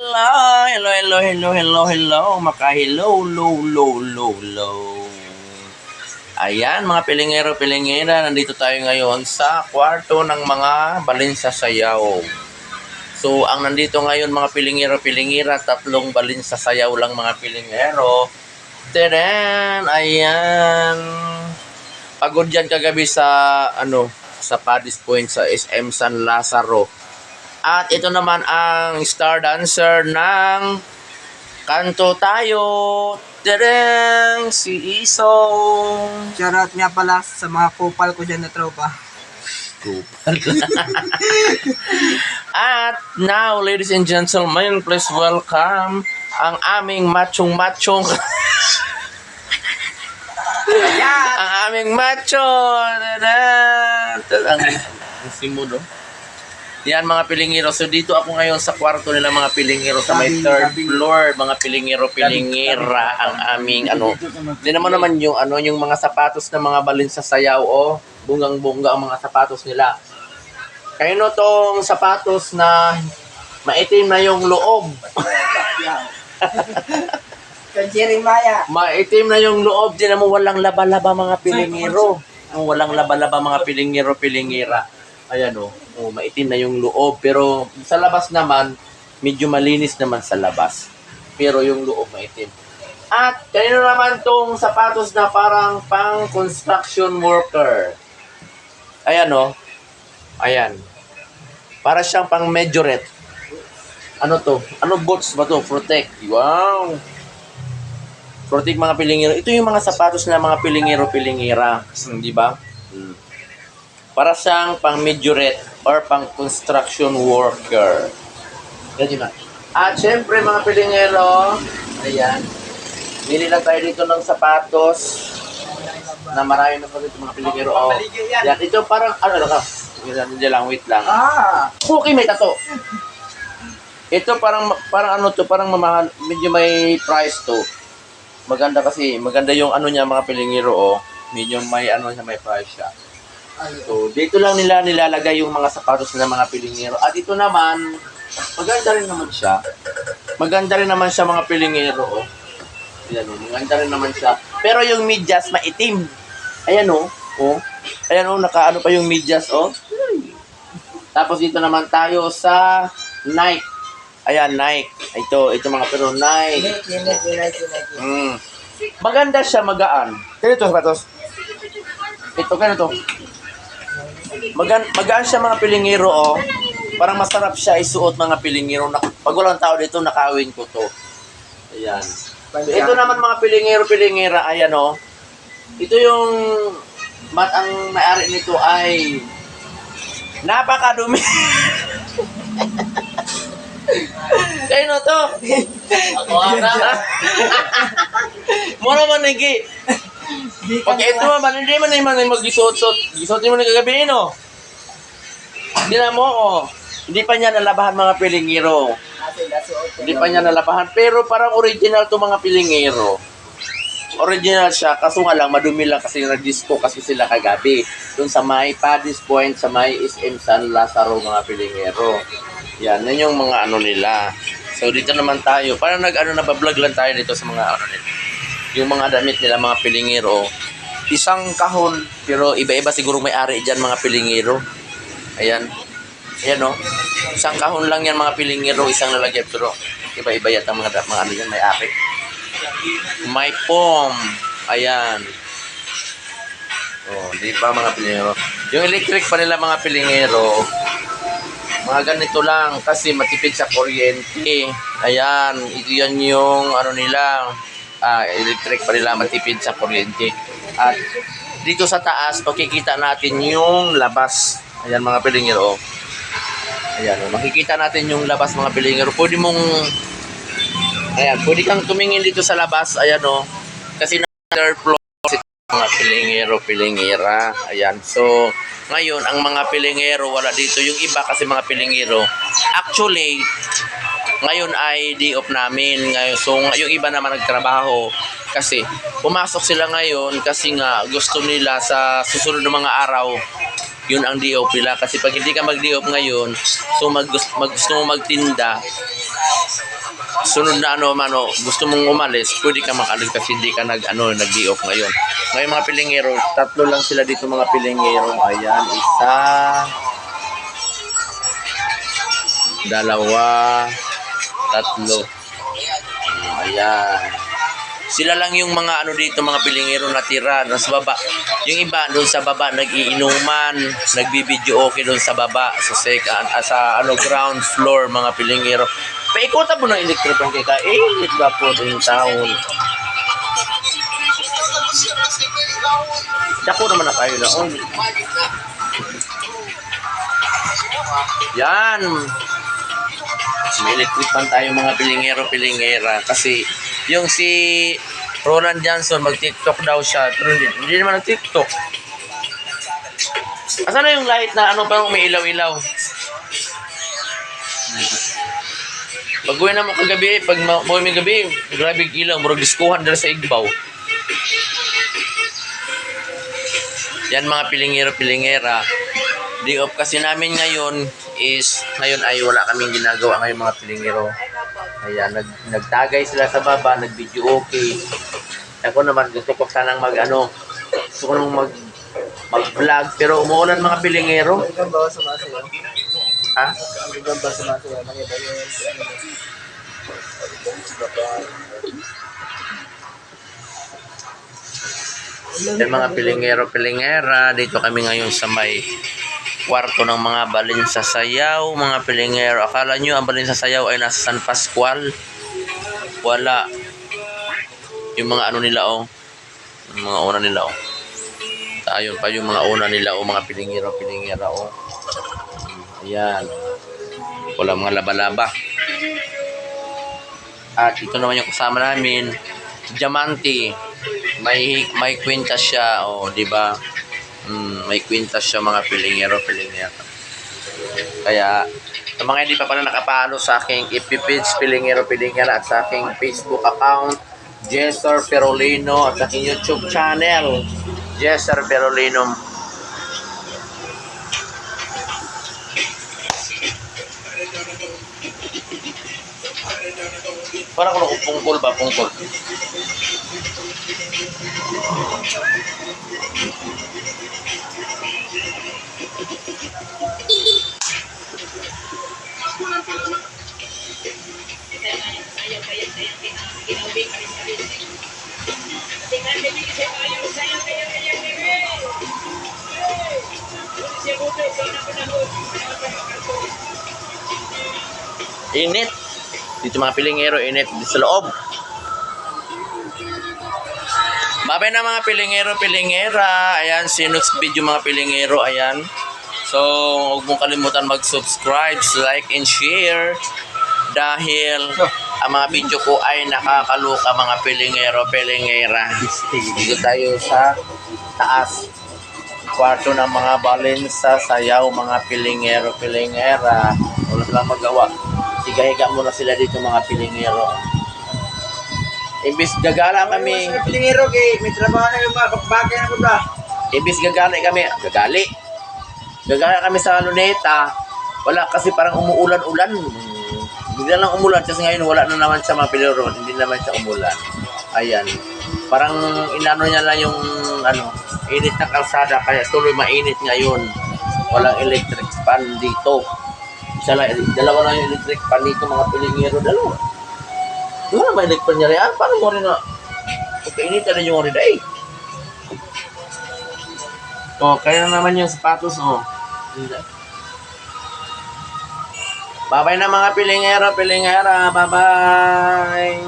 Hello, hello, hello, hello, hello, maka-hello, low, low, low, low. Ayan, mga pilingero-pilingera, nandito tayo ngayon sa kwarto ng mga balinsa sayaw. So, ang nandito ngayon mga pilingero-pilingera, 3 balinsa sayaw lang mga pilingero. Teren, ayan. Pagod yan kagabi sa, sa Paddy's Point sa SM San Lazaro. At ito naman ang star dancer ng Kanto Tayo. Tadang! Si Isong. Shoutout nga pala sa mga kupal ko dyan na tropa. Kupal. At now, ladies and gentlemen, please welcome ang aming machong-machong. Ang aming macho. Tadang! Ang simudo. Yan mga pilingero. So dito ako ngayon sa kwarto nila mga pilingero sa may 3rd floor. Mga pilingero-pilingera ang aming Hindi naman yung yung mga sapatos ng mga balinsa sayaw bungang-bunga ang mga sapatos nila. Kaya tong sapatos na maitim na yung loob. Jeremiah. Maitim na yung loob. Di naman walang laba-laba mga pilingero. Walang laba-laba mga pilingero-pilingera. Ayan maitim na yung loob. Pero sa labas naman, medyo malinis naman sa labas. Pero yung loob maitim. At kanino naman tong sapatos na parang pang construction worker. Ayan Ayan. Para siyang pang majorette. Ano to? Ano boots ba to? Protect. Wow. Protect mga pilingero. Ito yung mga sapatos na mga pilingero-pilingera. Di ba? Para siyang pang majorette or pang construction worker. Yan ba? At syempre mga pilingero, ayan, bili lang tayo dito ng sapatos na marami na pa dito mga pilingero. Yan, ito parang, Diyan lang, wait lang. Okay, may tato. Ito parang parang mamahal, medyo may price to. Maganda kasi, maganda yung niya mga pilingero medyo may may price siya. So, dito lang nila nilalagay yung mga sapatos ng mga pilingero. At ito naman, maganda rin naman siya. Maganda rin naman siya mga pilingero. Ayan maganda rin naman siya. Pero yung medyas maitim. Ayan Ayan nakaano pa yung medyas Tapos dito naman tayo sa Nike. Ayan, Nike. Ito mga pero Nike. Maganda siya, magaan. Ganito sapatos. Ganito. Magaan siya mga pilingero Parang masarap siya isuot mga pilingero. Pag walang tao dito, nakawin ko to. Ayan. So, ito naman mga pilingero-pilingera, ayan Ito yung ang may-ari nito ay napakadumi. Kayo to? Ako Mura man nagi. Pag ito hindi man mag-gisot-sot. Gisot mo na kagabi, Hindi na mo, Hindi pa niya nalabahan mga pilingero. Hindi pa niya nalabahan. Pero parang original to mga pilingero. Original siya. Kaso nga lang, madumi lang kasi nag-disco kasi sila kagabi. Doon sa may Paddy's Point, sa may SM San Lazaro mga pilingero. Yan yung mga nila. So dito naman tayo. Parang nabablog lang tayo dito sa mga nila. Yung mga damit nila mga pilingero. Isang kahon, pero iba-iba siguro may-ari dyan mga pilingero. Ayan. Isang kahon lang yan mga pilingero, isang lalagyan, pero iba-iba yata mga yan, may-ari. May pom. Ayan. Di ba mga pilingero? Yung electric pa nila mga pilingero, mga ganito lang kasi matipid sa kuryente. Ayan, ito yan yung nila. Electric pa nila, matipid sa kuryente. At dito sa taas, makikita natin yung labas. Ayan mga pilingero. Ayan, makikita natin yung labas mga pilingero. Pwede kang tumingin dito sa labas. Ayan kasi na 3rd floor mga pilingero-pilingera. Ayan, so ngayon ang mga pilingero wala dito. Yung iba kasi mga pilingero, actually ngayon ay day off namin ngayon. So yung iba naman nagtrabaho kasi pumasok sila ngayon kasi nga gusto nila sa susunod ng mga araw yun ang day off nila. Kasi pag hindi ka mag-day off ngayon, so gusto mo magtinda, sunod na gusto mong umalis, pwede ka makalis kasi hindi ka nag-day off ngayon. Ngayon mga pilingero, 3 lang sila dito mga pilingero. Ayan, 1, 2, 3. Ayan. Sila lang yung mga dito, mga pilingero natira nasa baba. Yung iba doon sa baba nagiinuman, nagbibideo okay doon sa baba sa second sa ground floor mga pilingero. Paikutan mo ng electric ang kaya init ba po yung taon. Dako naman na kayo na. Yan. May electric pan tayo mga pilingero-pilingera kasi yung si Roland Johnson mag-TikTok daw siya pero hindi naman nag-TikTok. Asan na yung light na parang may ilaw-ilaw? Pag-uwi na mo kagabi, pag may gabi, grabe ilaw, murag diskuhan dala sa igbaw. Yan mga pilingero-pilingera. Day off kasi namin ngayon ay wala kaming ginagawa ngayon mga pilingero. Ayan, nagtagay sila sa baba, nag-video okay. Ako naman gusto ko sanang gusto ko nang mag-vlog pero umuulan mga pilingero. Hanggang ba sumasayaw? Ha? Hanggang ba sumasayaw? Nangiba yung Yan mga pilingero-pilingera, dito kami ngayon sa may kwarto ng mga balin sa sayaw, mga pilingero. Akala nyo ang balin sa sayaw ay nasa San Pascual? Wala. Yung mga nila yung mga una nila ayun pa yung mga una nila mga pilingero-pilingera Ayan. Wala mga laba-laba. At ito naman yung kasama namin, Diamante. May kwintas siya, di ba? May kwintas siya mga pilingero-pilingera. Kaya sa mga hindi pa pala nakapalo sa aking FB page Pilingero-Pilingera at sa aking Facebook account Jesser Perolino at sa aking YouTube channel Jesser Perolino. Parang kung pungkol ba? Pungkol. Init. Dito mga pilingero, init dito sa loob. Babay na mga pilingero-pilingera. Ayan, sinus video mga pilingero. Ayan. So, huwag mong kalimutan mag-subscribe, like, and share. Dahil ang mga video ko ay nakakaluka mga pilingero-pilingera. Dito tayo sa taas. Kwarto ng mga balin sa sayaw mga pilingero-pilingera. Wala silang magawa. Higa-higa muna sila dito mga pilingero. Imbis gagala kami. Mga pilingero may trabaho na yung mga bakbakay na ko ba? Imbis gagala kami sa Luneta. Wala kasi parang umuulan-ulan. Bigla lang umulan kasi ngayon wala na naman siya mga pilingero. Hindi naman siya umulan. Ayan. Parang inano niya lang yung init na kalsada kaya tuloy mainit ngayon. Walang electric fan dito. Dalawa lang yung electric pan dito mga pilingero. Dalawa. Wala ba electric pan niya rin? Paano mo rin pagkainit na rin yung rin eh. Kaya naman yung sapatos Bye-bye na mga pilingero, pilingera. Bye-bye.